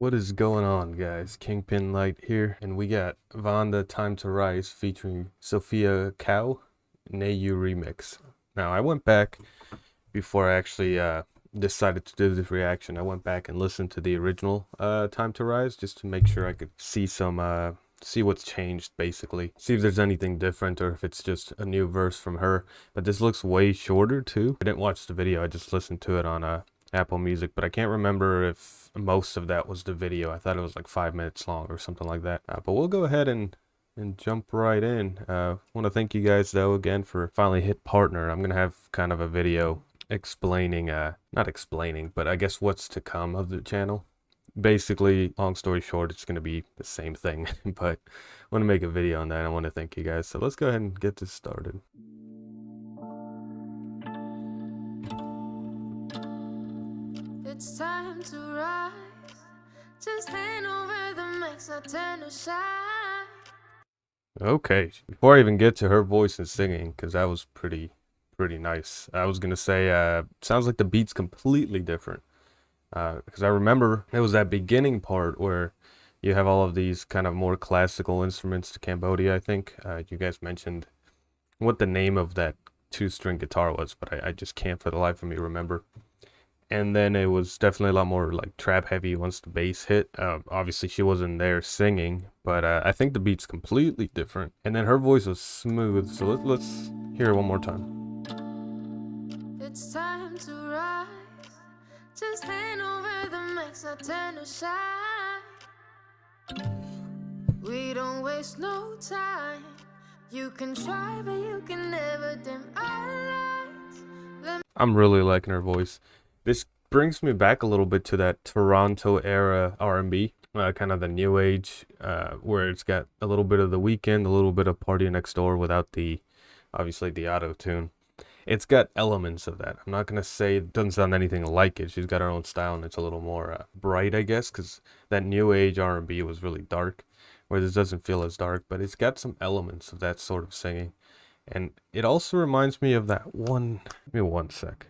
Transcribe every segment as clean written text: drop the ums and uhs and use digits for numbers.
What is going on, guys? Kingpin Light here, and we got VannDa Time to Rise featuring Sophia Kao, Nayu remix. Now, I went back before I actually decided to do this reaction. I went back and listened to the original Time to Rise just to make sure I could see see what's changed, basically. See if there's anything different or if it's just a new verse from her. But this looks way shorter, too. I didn't watch the video. I just listened to it on Apple Music, but I can't remember if most of that was the video. I thought it was like 5 minutes long or something like that. But we'll go ahead and jump right in. Want to thank you guys, though, again for finally hit partner. I'm going to have kind of a video explaining, not explaining, but I guess what's to come of the channel. Basically, long story short, it's going to be the same thing, but I want to make a video on that. I want to thank you guys. So let's go ahead and get this started. It's time to rise. Just hand over the mics, I turn to shine. Okay, before I even get to her voice and singing, because that was pretty nice. I was gonna say, sounds like the beat's completely different. Because I remember it was that beginning part where you have all of these kind of more classical instruments to Cambodia, I think. You guys mentioned what the name of that 2-string guitar was, but I just can't for the life of me remember. And then it was definitely a lot more like trap heavy once the bass hit. Obviously she wasn't there singing, but I think the beat's completely different. And then her voice was smooth, so let's hear it one more time. It's time to rise. Just hand over the mics, I turn to shine. We don't waste no time. You can try, but you can never dim our lights. I'm really liking her voice. This brings me back a little bit to that Toronto era R&B, kind of the new age, where it's got a little bit of The Weeknd, a little bit of Party Next Door without obviously the auto-tune. It's got elements of that. I'm not going to say it doesn't sound anything like it. She's got her own style, and it's a little more bright, I guess, because that new age R&B was really dark, where this doesn't feel as dark, but it's got some elements of that sort of singing. And it also reminds me of that one... Give me one sec.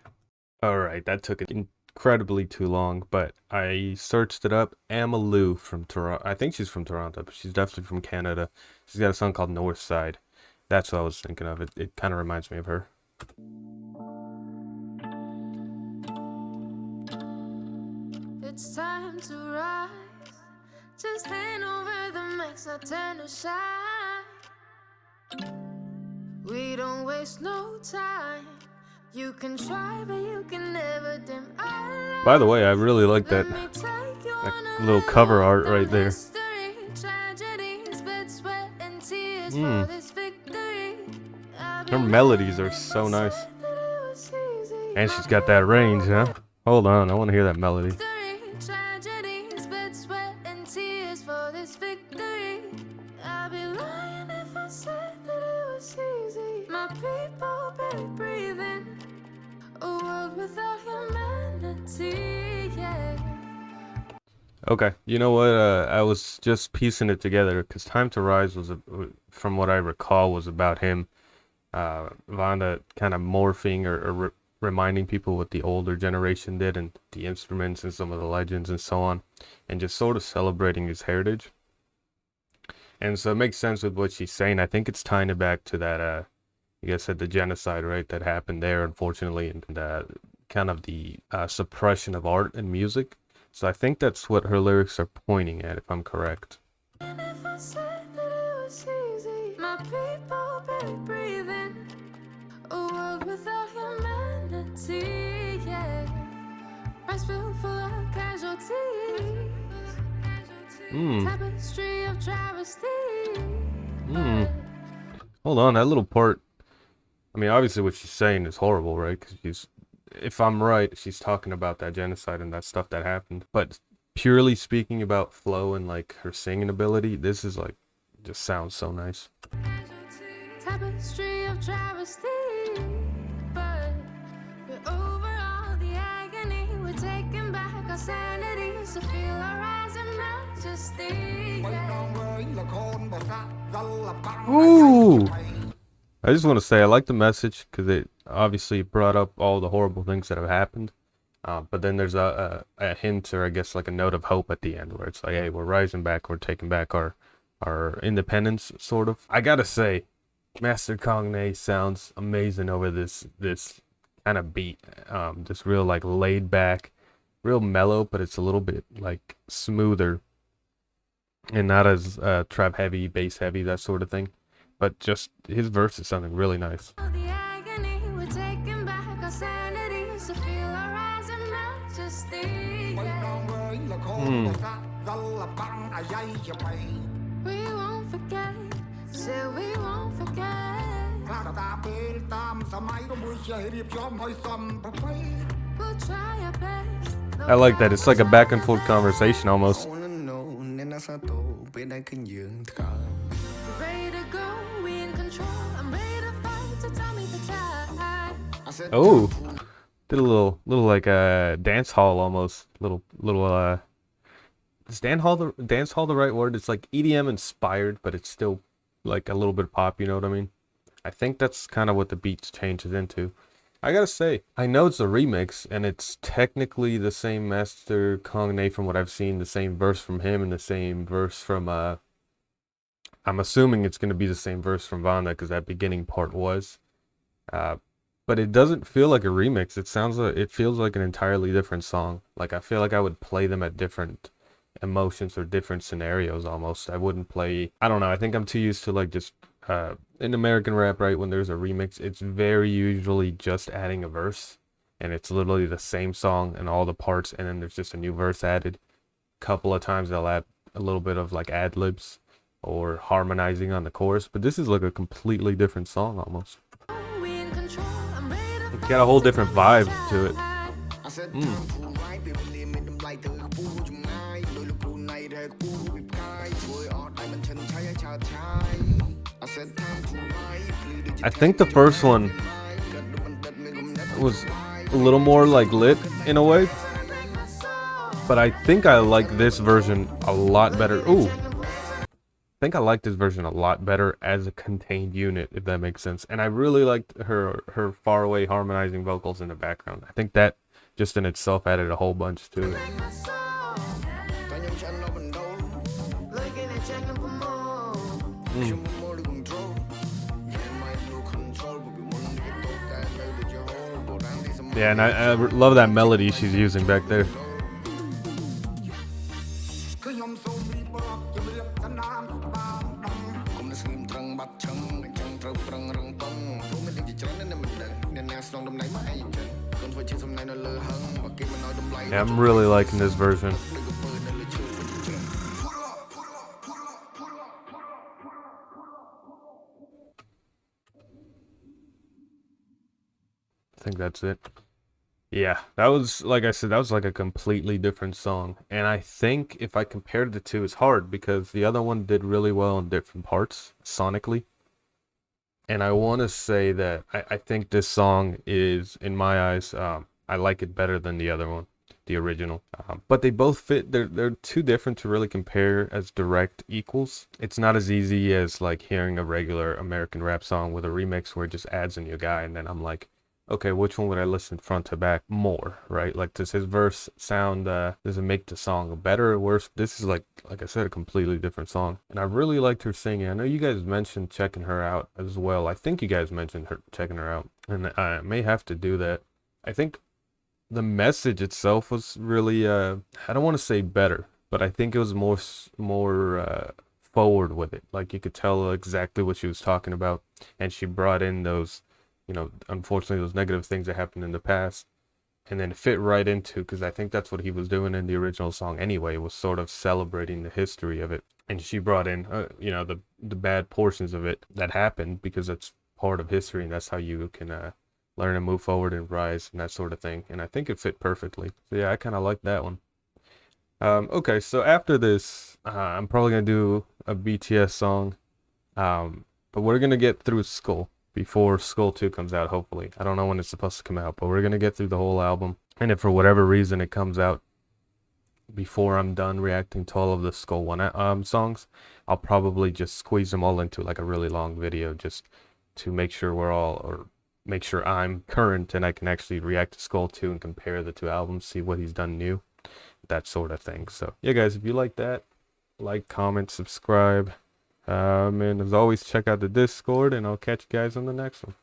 Alright, that took incredibly too long, but I searched it up. Amalou from Toronto. I think she's from Toronto, but she's definitely from Canada. She's got a song called North Side. That's what I was thinking of. It kind of reminds me of her. It's time to rise. Just hand over the mics, I turn to shine. We don't waste no time. You can try, but you can never dim our lights. By the way, I really like that little cover art right there. Her melodies are so nice. And she's got that range, huh? Hold on, I want to hear that melody. Okay, you know what? I was just piecing it together because Time to Rise was, from what I recall, was about him, VannDa kind of morphing or reminding people what the older generation did and the instruments and some of the legends and so on, and just sort of celebrating his heritage. And so it makes sense with what she's saying. I think it's tying it back to that, you guys said the genocide, right, that happened there, unfortunately, and kind of the suppression of art and music. So I think that's what her lyrics are pointing at, if I'm correct. And if I said that it was easy, my people barely breathing, a world without humanity, yeah. Rice field full of casualties, tapestry of travesty. Hold on, that little part, I mean, obviously what she's saying is horrible, right? Because if I'm right, she's talking about that genocide and that stuff that happened. But purely speaking about flow and like her singing ability, this is like, just sounds so nice. Tapestry of travesty, but we're over all the agony. We're taking back our sanity to feel our rise in majesty. Ooh! I just want to say I like the message because it obviously brought up all the horrible things that have happened. But then there's a hint, or I guess like a note of hope at the end, where it's like, hey, we're rising back, we're taking back our independence, sort of. I gotta say, Master Kong sounds amazing over this kind of beat. This real like laid back, real mellow, but it's a little bit like smoother and not as trap heavy, bass heavy, that sort of thing. But just his verse is sounding really nice. The agony, we're taking back our sanity, so feel our rise and majesty. We won't forget, say we won't forget. We'll try our best. I like that. It's like a back and forth conversation almost. Ready to go, we in control. I'm ready to fight, so tell me the time. Oh, did a little like a dance hall almost. Little is dance hall the right word? It's like EDM inspired, but it's still like a little bit pop. You know what I mean? I think that's kind of what the beats changes into. I gotta say, I know it's a remix, and it's technically the same Master Kong from what I've seen, the same verse from him, and the same verse from I'm assuming it's gonna be the same verse from VannDa, because that beginning part was. But it doesn't feel like a remix. It feels like an entirely different song. Like I feel like I would play them at different emotions or different scenarios almost. I wouldn't play. I don't know. I think I'm too used to like just in American rap, right? When there's a remix, it's very usually just adding a verse, and it's literally the same song and all the parts, and then there's just a new verse added. A couple of times they'll add a little bit of like ad libs or harmonizing on the chorus, but this is like a completely different song almost. We in control. I'm ready to It's got a whole different vibe to it. I think the first one was a little more like lit in a way, but I think I like this version a lot better. Ooh, I think I like this version a lot better as a contained unit, if that makes sense. And I really liked her far away harmonizing vocals in the background. I think that just in itself added a whole bunch to it. Yeah, and I love that melody she's using back there. Yeah, I'm really liking this version. I think that's it. Yeah, that was, like I said, that was like a completely different song. And I think if I compared the two, it's hard because the other one did really well in different parts sonically. And I want to say that I think this song is, in my eyes, I like it better than the other one, the original. But they both fit. They're too different to really compare as direct equals. It's not as easy as like hearing a regular American rap song with a remix where it just adds a new guy, and then I'm like, okay, which one would I listen front to back more, right? Like, does his verse sound, does it make the song better or worse? This is like I said, a completely different song. And I really liked her singing. I know you guys mentioned checking her out as well. I think you guys mentioned her checking her out, and I may have to do that. I think the message itself was really, I don't want to say better, but I think it was more forward with it. Like, you could tell exactly what she was talking about, and she brought in those, you know, unfortunately those negative things that happened in the past, and then fit right into, because I think that's what he was doing in the original song anyway, was sort of celebrating the history of it. And she brought in, you know, the bad portions of it that happened, because it's part of history, and that's how you can learn and move forward and rise and that sort of thing. And I think it fit perfectly. So yeah, I kind of like that one. Okay, so after this, I'm probably gonna do a BTS song, but we're gonna get through Skull before Skull 2 comes out, hopefully. I don't know when it's supposed to come out, but we're gonna get through the whole album. And if for whatever reason it comes out before I'm done reacting to all of the Skull 1 songs, I'll probably just squeeze them all into like a really long video, just to make sure we're all, or make sure I'm current and I can actually react to Skull 2 and compare the two albums, see what he's done new, that sort of thing. So yeah, guys, if you like that, like, comment, subscribe, and as always, check out the Discord, and I'll catch you guys on the next one.